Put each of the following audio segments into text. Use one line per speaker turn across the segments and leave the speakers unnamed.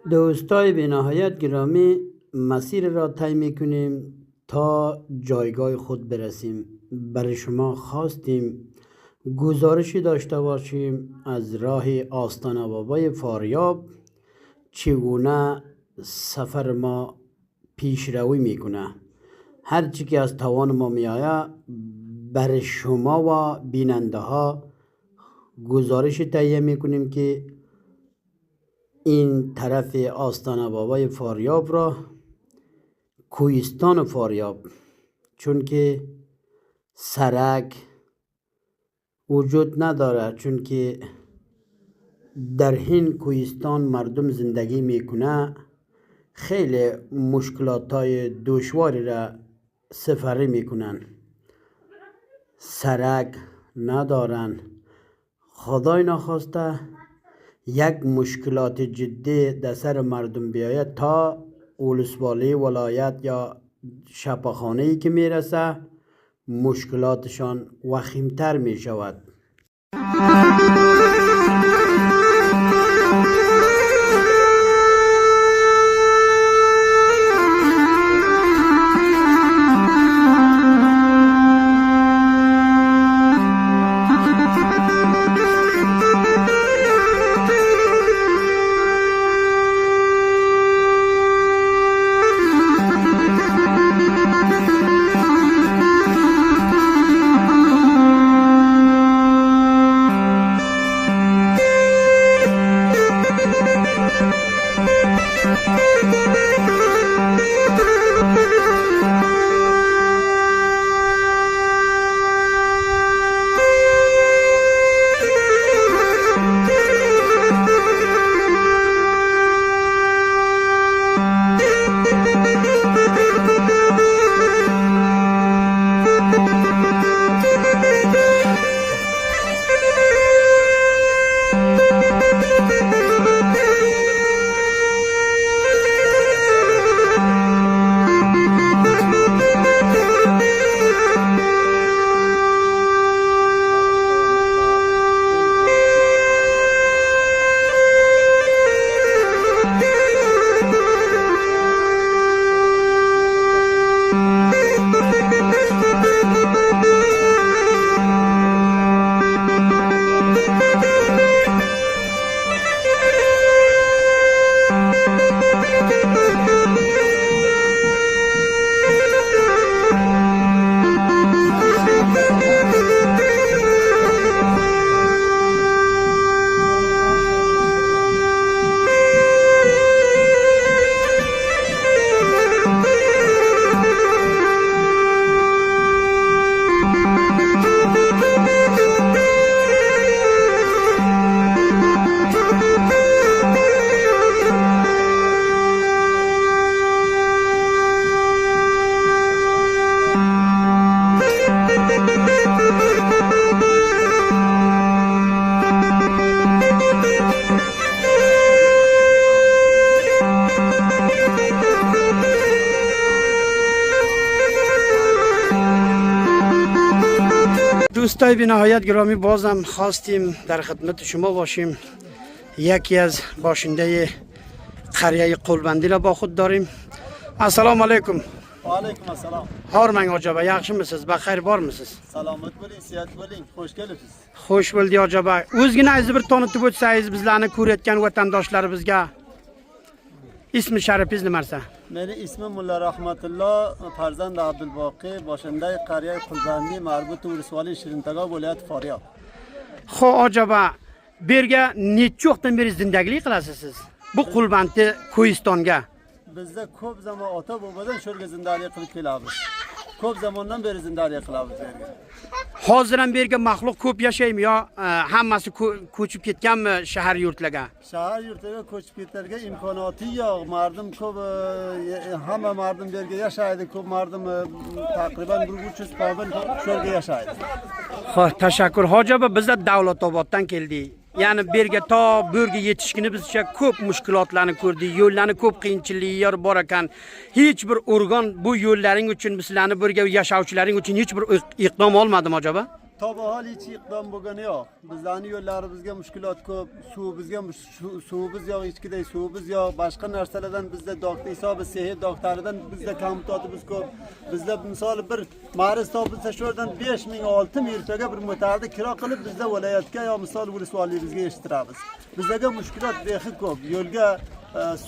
دوستای به نهایت گرامی، مسیر را طی میکنیم تا جایگاه خود برسیم. برای شما خواستیم گزارشی داشته باشیم از راه آستان بابای فاریاب چگونه سفر ما پیشروی میکنه. هرچی که از توان ما میآید برای شما و بیننده ها گزارشی تهیه میکنیم که این طرف آستان بابای فاریاب را کوهستان فاریاب، چون که سرک وجود نداره، چون که در این کوهستان مردم زندگی میکنه، خیلی مشکلات های دشواری را سفری میکنن، سرک ندارن. خدای نخواسته یک مشکلات جدی در سر مردم بیاید تا ولسوالی ولایت یا شفاخانه‌ای که میرسه مشکلاتشان وخیمتر می شود. دوستای بی نهایت گرامی، بازم خواستیم در خدمت شما باشیم. یکی از باشنده قریه قلبندی را با خود داریم. السلام علیکم.
و علیکم السلام.
هارمنگ آجابه، یخشی مسیز؟ بخیر بار مسیز؟
Salomat bo'ling, siyat bo'ling, xush kelibsiz.
Xush bo'ldi Ojoba. O'zgina izni bir tanitib o'tsangiz bizlarni ko'rayotgan vatandoshlarimizga. Ismi sharifingiz nimarsa?
Meni ismim Mulla Rahmatullo, farzand Abdulboqi, boshindagi qariya Qulbandi, marbut Urisvali Shirintago viloyati Faryob.
Xo'p Ojoba, bu yerga necha vaqtdan beri zindagilik qilasiz siz? Bu Qulbandi Ko'yistonga.
Bizda ko'p zamon ota bobodan shu yerga zindalik qilib kelamiz. Ko'p zamondan beri zindalik qilamiz bu yerga.
Hozir ham bu yerga maxluq ko'p yashaymi yo hammasi ko'chib ketganmi shahar yurtlarga?
Shahar yurtlarga ko'chib ketlarga imkoniyati yo'q. Mardum ko'p, hamma mardum bu yerga yashaydi. Ko'p mardum taqriban 300 qobil shu yerga yashaydi.
Xo'p, tashakkur. Hojoba, bizlar Davlatoboddan keldik. Yani bu yerga to bu yerga yetishgini bizcha ko'p mushkulotlarni ko'rdik. Yo'llarni ko'p qiyinchiliklar bor ekan. Hech bir organ bu yo'llaring uchun, bizlarni bu yerga yashovchilaring uchun hech bir iqdom olmadimi acaba?
تا به حال هیچ اقدام بگنی ها bizlarni yo'llarimizga mushkulot ko'p, suvimizga suvimiz yo'q, ichkiday suvimiz yo'q, boshqa narsalardan bizda doktor hisobi sehi doktoridan bizda kamutotimiz ko'p. Bizda misol bir mariz topilsa shu yerdan 5000 6000 yurtaga bir mo'tarda kiro qilib bizda viloyatga yo misol ulusvoligimizga eshittiramiz. Bizga mushkulot behi ko'p, yo'lga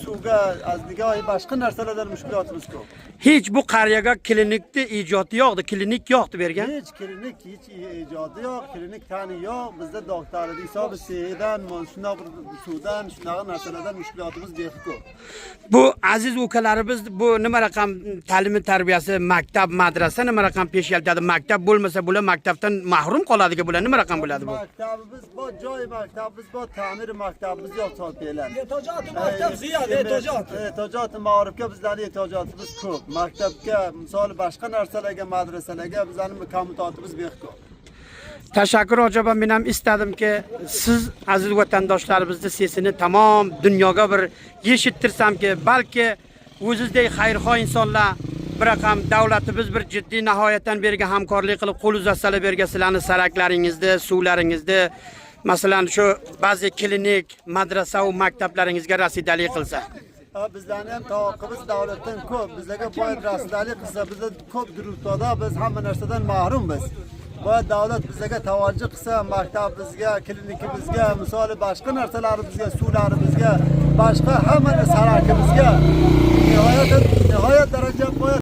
suvga az nigohi boshqa narsalardan mushkulotimiz ko'p.
Hech bu qariyaga klinikni ijodi yo'qdi, klinik yo'qdi bergan.
Hech klinik, hech ijodi yo'q, klinik tani yo'q. Bizda doktorlar hisobi sehidan, shunday bir suvdan, shunaqa narsalardan mushkulotimiz behi ko'p.
Bu aziz ukalarimiz bu nima raqam ta'lim tarbiyasi, maktab, madrasa nima raqam pesh yaltadi? Maktab bo'lmasa bular maktabdan mahrum qoladigan bular nima raqam bo'ladi bu?
Maktabimiz bor, joy maktabimiz bor, ta'mir maktabimiz yo'q solpelan.
Etojot maktab ziyodi, etojot.
Etojot ma'rifga bizlarning etojotimiz ko'p. Maktabga, misol boshqa narsalarga, madrasalarga bizlarning kamutotimiz behi ko'p.
Tashakkur Hojiba, men ham istadimki siz aziz vatandoshlarimizni sesini tamom dunyoga bir yeshittirsamki, balki o'zizdek xayrixoh insonlar bir raqam davlatimiz bir jiddiy nihoyatdan bergan hamkorlik qilib qo'l uzatsalar bergan sizlarni saraklaringizni, suvlaringizni, masalan shu ba'zi klinik, madrasa va maktablaringizga rasidalik qilsa.
Bizlarni ham tavoqqimiz davlatdan ko'p. Bizlarga boyat rasidalik qilsa, bizda ko'p durustada biz hamma narsadan mahrummiz. Boyat davlat bizlarga tavajjuh qilsa, maktabimizga, klinikimizga, misoli boshqa narsalarimizga, suvlarimizga, boshqa hamma sarakimizga nihoyat daraja